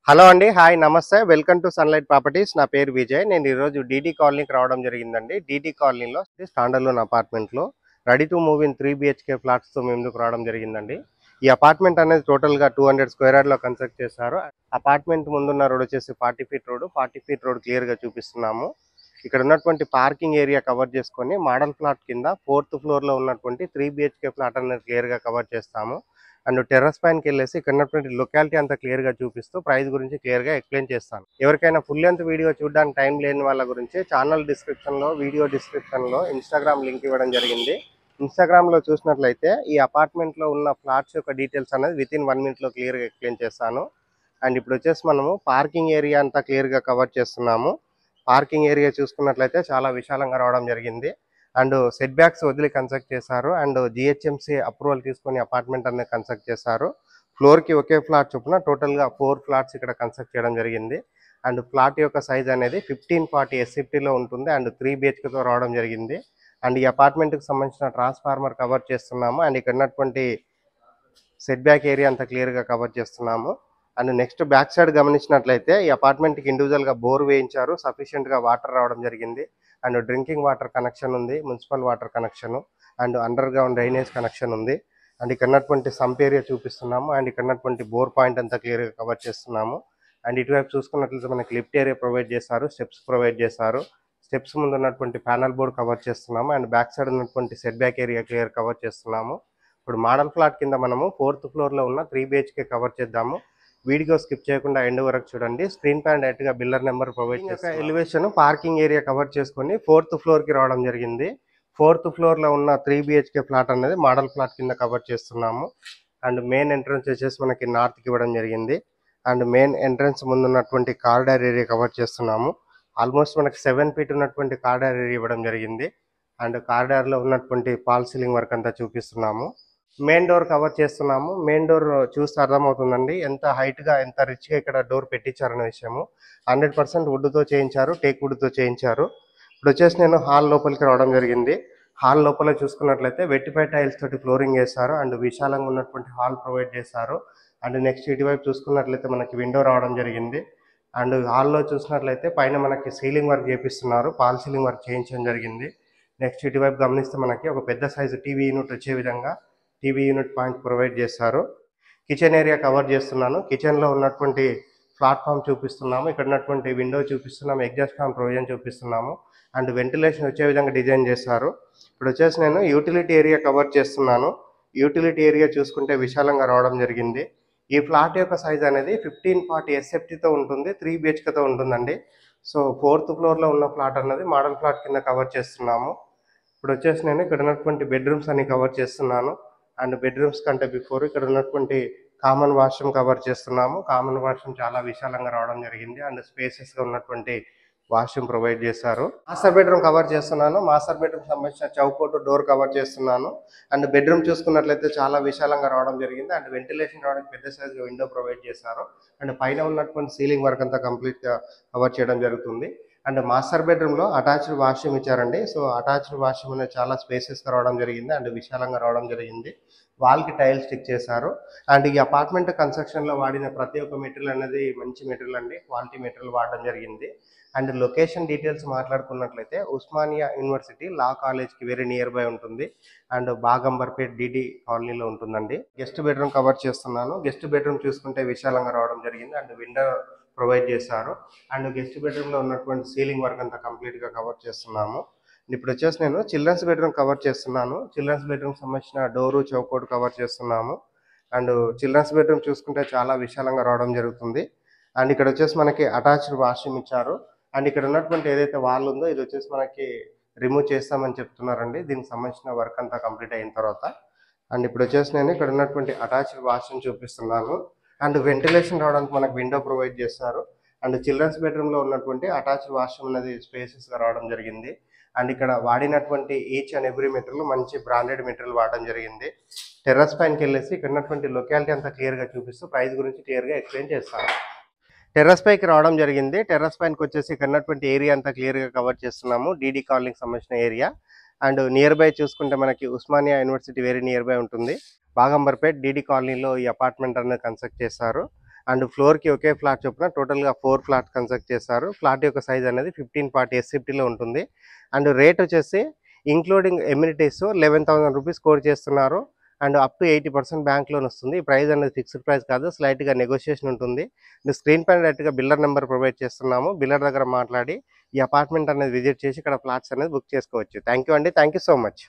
Hello అండి. Hi నమస్తే. Welcome to sunlight properties. నా పేరు విజయ్. నేను ఈరోజు డీడీ కాలనీకి రావడం జరిగిందండి. డీడీ కాలనీలో స్టాండర్డ్ అపార్ట్మెంట్‌లో ready to move in 3 BHK ఫ్లాట్స్‌తో మేము ముందుకు రావడం జరిగిందండి. ఈ అపార్ట్మెంట్ అనేది టోటల్‌గా 200 స్క్వేర్ యార్డ్‌లో కన్స్ట్రక్ట్ చేశారు. అపార్ట్మెంట్ ముందున్న రోడ్ వచ్చేసి 40 ఫీట్ రోడ్. 40 ఫీట్ రోడ్ క్లియర్‌గా చూపిస్తున్నాము. ఇక్కడ ఉన్నటువంటి పార్కింగ్ ఏరియా కవర్ చేసుకొని మోడల్ ఫ్లాట్ కింద 4th ఫ్లోర్‌లో ఉన్నటువంటి 3 బీహెచ్‌కే ఫ్లాట్ అనేది క్లియర్‌గా కవర్ చేస్తాము. అండ్ టెర్రస్ పైనకెళ్ళేసి ఇక్కడ ఉన్నటువంటి లొకాలిటీ అంతా క్లియర్‌గా చూపిస్తూ ప్రైస్ గురించి క్లియర్‌గా ఎక్స్‌ప్లెయిన్ చేస్తాను. ఎవరికైనా ఫుల్ లెంత్ వీడియో చూడడానికి టైం లేని వాళ్ళ గురించి ఛానల్ డిస్క్రిప్షన్‌లో, వీడియో డిస్క్రిప్షన్‌లో ఇన్‌స్టాగ్రామ్ లింక్ ఇవ్వడం జరిగింది. ఇన్‌స్టాగ్రామ్‌లో చూసినట్లయితే ఈ అపార్ట్మెంట్‌లో ఉన్న ఫ్లాట్స్ యొక్క డీటెయిల్స్ అనేది వితిన్ 1 మినిట్‌లో క్లియర్‌గా ఎక్స్‌ప్లెయిన్ చేస్తాను. అండ్ ఇప్పుడు వచ్చేసి మనము పార్కింగ్ ఏరియా అంతా క్లియర్‌గా కవర్ చేస్తున్నాము. పార్కింగ్ ఏరియా చూసుకున్నట్లయితే చాలా విశాలంగా రావడం జరిగింది. అండ్ సెట్ బ్యాక్స్ వదిలి కన్స్ట్రక్ట్ చేశారు. అండ్ జిహెచ్ఎంసీ అప్రూవల్ తీసుకొని అపార్ట్మెంట్ అనేది కన్స్ట్రక్ట్ చేశారు. ఫ్లోర్‌కి ఒకే ఫ్లాట్ చొప్పున టోటల్‌గా 4 ఫ్లాట్స్ ఇక్కడ కన్స్ట్రక్ట్ చేయడం జరిగింది. అండ్ ఫ్లాట్ యొక్క సైజ్ అనేది 1540 ఎస్ఎఫ్టీలో ఉంటుంది. అండ్ 3 బీహెచ్కేతో రావడం జరిగింది. అండ్ ఈ అపార్ట్మెంట్‌కి సంబంధించిన ట్రాన్స్‌ఫార్మర్ కవర్ చేస్తున్నాము. అండ్ ఇక్కడ ఉన్నటువంటి సెట్ బ్యాక్ ఏరియా అంతా క్లియర్‌గా కవర్ చేస్తున్నాము. అండ్ నెక్స్ట్ బ్యాక్ సైడ్ గమనించినట్లయితే ఈ అపార్ట్మెంట్‌కి ఇండివిజువల్‌గా బోర్ వేయించారు. సఫిషియెంట్‌గా వాటర్ రావడం జరిగింది. అండ్ డ్రింకింగ్ వాటర్ కనెక్షన్ ఉంది. Municipal water connection and under ground drainage connection ఉంది. అండ్ ఇక్కడ ఉన్నటువంటి సంప్ ఏరియా చూపిస్తున్నాము. అండ్ ఇక్కడ ఉన్నటువంటి బోర్ పాయింట్ అంతా క్లియర్‌గా కవర్ చేస్తున్నాము. అండ్ ఇటువైపు చూసుకున్నట్లయితే మనకి లిఫ్ట్ ఏరియా ప్రొవైడ్ చేశారు. స్టెప్స్ ప్రొవైడ్ చేశారు. స్టెప్స్ ముందు ఉన్నటువంటి ప్యానల్ బోర్డ్ కవర్ చేస్తున్నాము. అండ్ బ్యాక్ సైడ్ ఉన్నటువంటి set back area clear cover చేస్తున్నాము. ఇప్పుడు మోడల్ ఫ్లాట్ కింద మనము 4th ఫ్లోర్‌లో ఉన్న 3 బీహెచ్‌కే కవర్ చేద్దాము. వీడియో స్కిప్ చేయకుండా ఎండ్ వరకు చూడండి. స్క్రీన్ పైన డైరెక్ట్‌గా బిల్లర్ నెంబర్ ప్రొవైడ్ చేస్తున్నాను. ఎలివేషన్ పార్కింగ్ ఏరియా కవర్ చేసుకొని 4th ఫ్లోర్‌కి రావడం జరిగింది. 4th ఫ్లోర్‌లో ఉన్న 3 బీహెచ్‌కే ఫ్లాట్ అనేది మోడల్ ఫ్లాట్ కింద కవర్ చేస్తున్నాము. అండ్ మెయిన్ ఎంట్రన్స్ వచ్చేసి మనకి నార్త్‌కి ఇవ్వడం జరిగింది. అండ్ మెయిన్ ఎంట్రన్స్ ముందు ఉన్నటువంటి కారిడార్ ఏరియా కవర్ చేస్తున్నాము. ఆల్మోస్ట్ మనకి 7 ఫీట్ ఉన్నటువంటి కారిడార్ ఏరియా ఇవ్వడం జరిగింది. అండ్ కారిడార్‌లో ఉన్నటువంటి ఫాల్ సీలింగ్ వర్క్ అంతా చూపిస్తున్నాము. మెయిన్ డోర్ కవర్ చేస్తున్నాము. మెయిన్ డోర్ చూస్తే అర్థమవుతుందండి ఎంత హైట్‌గా, ఎంత రిచ్‌గా ఇక్కడ డోర్ పెట్టించారనే విషయము. 100% వుడ్‌తో చేయించారు. టేక్ వుడ్‌తో చేయించారు. ఇప్పుడొచ్చేసి నేను హాల్ లోపలికి రావడం జరిగింది. హాల్ లోపల చూసుకున్నట్లయితే వెట్టిఫై టైల్స్ తోటి ఫ్లోరింగ్ ఏశారు. అండ్ విశాలంగా ఉన్నటువంటి హాల్ ప్రొవైడ్ చేశారు. అండ్ నెక్స్ట్ ఇటువైపు చూసుకున్నట్లయితే మనకి విండో రావడం జరిగింది. అండ్ హాల్‌లో చూసినట్లయితే పైన మనకి సీలింగ్ వర్క్ చేపిస్తున్నారు. ఫాల్ సీలింగ్ వర్క్ చేయించడం జరిగింది. నెక్స్ట్ ఇటువైపు గమనిస్తే మనకి ఒక పెద్ద సైజు టీవీ యూనిట్ వచ్చే విధంగా టీవీ యూనిట్ పాయింట్ ప్రొవైడ్ చేశారు. కిచెన్ ఏరియా కవర్ చేస్తున్నాను. కిచెన్‌లో ఉన్నటువంటి ప్లాట్‌ఫామ్ చూపిస్తున్నాము. ఇక్కడ ఉన్నటువంటి విండో చూపిస్తున్నాము. ఎగ్జాస్ట్ ఫ్యాన్ ప్రొవిజన్ చూపిస్తున్నాము. అండ్ వెంటిలేషన్ వచ్చే విధంగా డిజైన్ చేశారు. ఇప్పుడు వచ్చేసి నేను యూటిలిటీ ఏరియా కవర్ చేస్తున్నాను. యూటిలిటీ ఏరియా చూసుకుంటే విశాలంగా రావడం జరిగింది. ఈ ఫ్లాట్ యొక్క సైజ్ అనేది 1540 ఎస్ఎఫ్టీతో ఉంటుంది. 3 బీహెచ్కేతో ఉంటుందండి. సో 4th ఫ్లోర్‌లో ఉన్న ఫ్లాట్ అన్నది మోడల్ ఫ్లాట్ కింద కవర్ చేస్తున్నాము. ఇప్పుడు వచ్చేసి నేను ఇక్కడ ఉన్నటువంటి బెడ్రూమ్స్ అన్ని కవర్ చేస్తున్నాను. అండ్ బెడ్రూమ్స్ కంటే బిఫోర్ ఇక్కడ ఉన్నటువంటి కామన్ వాష్రూమ్ కవర్ చేస్తున్నాము. కామన్ వాష్రూమ్ చాలా విశాలంగా రావడం జరిగింది. అండ్ స్పేసెస్‌గా ఉన్నటువంటి వాష్రూమ్ ప్రొవైడ్ చేశారు. మాస్టర్ బెడ్రూమ్ కవర్ చేస్తున్నాను. మాస్టర్ బెడ్రూమ్ సంబంధించిన చౌకోటు డోర్ కవర్ చేస్తున్నాను. అండ్ బెడ్రూమ్ చూసుకున్నట్లయితే చాలా విశాలంగా రావడం జరిగింది. అండ్ వెంటిలేషన్ రావడానికి పెద్ద సైజు విండో ప్రొవైడ్ చేశారు. అండ్ పైన ఉన్నటువంటి సీలింగ్ వర్క్ అంతా కంప్లీట్‌గా కవర్ చేయడం జరుగుతుంది. అండ్ మాస్టర్ బెడ్రూమ్‌లో అటాచ్డ్ వాష్రూమ్ ఇచ్చారండి. సో అటాచ్డ్ వాష్రూమ్ అనేది చాలా స్పేసెస్‌గా రావడం జరిగింది. అండ్ విశాలంగా రావడం జరిగింది. వాల్‌కి టైల్స్ స్టిక్ చేశారు. అండ్ ఈ అపార్ట్మెంట్ కన్‌స్ట్రక్షన్‌లో వాడిన ప్రతి ఒక్క మెటీరియల్ అనేది మంచి మెటీరియల్ అండి. క్వాలిటీ మెటీరియల్ వాడడం జరిగింది. అండ్ లొకేషన్ డీటెయిల్స్ మాట్లాడుకున్నట్లయితే ఉస్మానియా యూనివర్సిటీ లా కాలేజ్‌కి వెరీ నియర్ బై ఉంటుంది. అండ్ బాగంబర్పేట్ డీడీ కాలనీలో ఉంటుందండి. గెస్ట్ బెడ్రూమ్ కవర్ చేస్తున్నాను. గెస్ట్ బెడ్రూమ్ చూసుకుంటే విశాలంగా రావడం జరిగింది. అండ్ విండో ప్రొవైడ్ చేశారు. అండ్ గెస్ట్ బెడ్రూమ్‌లో ఉన్నటువంటి సీలింగ్ వర్క్ అంతా కంప్లీట్‌గా కవర్ చేస్తున్నాము. ఇప్పుడు వచ్చేసి నేను చిల్డ్రన్స్ బెడ్రూమ్ కవర్ చేస్తున్నాను. చిల్డ్రన్స్ బెడ్రూమ్ సంబంధించిన డోరు చౌకోట్ కవర్ చేస్తున్నాము. అండ్ చిల్డ్రన్స్ బెడ్రూమ్ చూసుకుంటే చాలా విశాలంగా రావడం జరుగుతుంది. అండ్ ఇక్కడ వచ్చేసి మనకి అటాచ్డ్ వాష్రూమ్ ఇచ్చారు. అండ్ ఇక్కడ ఉన్నటువంటి ఏదైతే వాల్ ఉందో ఇది వచ్చేసి మనకి రిమూవ్ చేస్తామని చెప్తున్నారండి. దీనికి సంబంధించిన వర్క్ అంతా కంప్లీట్ అయిన తర్వాత. అండ్ ఇప్పుడు వచ్చేసి నేను ఇక్కడ ఉన్నటువంటి అటాచ్డ్ వాష్రూమ్ చూపిస్తున్నాను. అండ్ వెంటిలేషన్ రావడానికి మనకు విండో ప్రొవైడ్ చేస్తారు. అండ్ చిల్డ్రన్స్ బెడ్రూమ్‌లో ఉన్నటువంటి అటాచ్డ్ వాష్రూమ్ అనేది స్పేసెస్‌గా రావడం జరిగింది. అండ్ ఇక్కడ వాడినటువంటి ఈచ్ అండ్ ఎవ్రీ మెటీరియల్ మంచి బ్రాండెడ్ మెటీరియల్ వాడడం జరిగింది. టెర్రస్ పైనకెళ్ళేసి ఇక్కడ ఉన్నటువంటి లొకాలిటీ అంతా క్లియర్‌గా చూపిస్తూ ప్రైస్ గురించి క్లియర్‌గా ఎక్స్‌ప్లెయిన్ చేస్తాను. టెర్రస్ పైకి రావడం జరిగింది. టెర్రస్ పైనకొచ్చేసి ఇక్కడ ఉన్నటువంటి ఏరియా అంతా క్లియర్‌గా కవర్ చేస్తున్నాము. డీడీ కాలనీకి సంబంధించిన ఏరియా. అండ్ నియర్ బై చూసుకుంటే మనకి Osmania university very near by ఉంటుంది. బాగంబర్పేట్ డీడీ కాలనీలో ఈ అపార్ట్మెంట్ అనేది కన్స్ట్రక్ట్ చేశారు. అండ్ ఫ్లోర్కి ఒకే ఫ్లాట్ చొప్పున టోటల్గా 4 ఫ్లాట్స్ కన్స్ట్రక్ట్ చేస్తారు. ఫ్లాట్ యొక్క సైజ్ అనేది 1540 ఎస్ఎఫ్టీలో ఉంటుంది. అండ్ రేట్ వచ్చేసి ఇంక్లూడింగ్ ఎమ్యూనిటీస్ 11,000 రూపీస్ కోట్ చేస్తున్నారు. And up to 80% bank loan వస్తుంది. ఈ ప్రైస్ అనేది ఫిక్స్డ్ ప్రైస్ కాదు, స్లైట్గా నెగోషియేషన్ ఉంటుంది. స్క్రీన్ పైన డైరెక్ట్గా బిల్డర్ నెంబర్ ప్రొవైడ్ చేస్తున్నాము. బిల్డర్ దగ్గర మాట్లాడి ఈ అపార్ట్మెంట్ అనేది విజిట్ చేసి ఇక్కడ ఫ్లాట్స్ అనేది బుక్ చేసుకోవచ్చు. థ్యాంక్ యూ అండి. Thank you so much.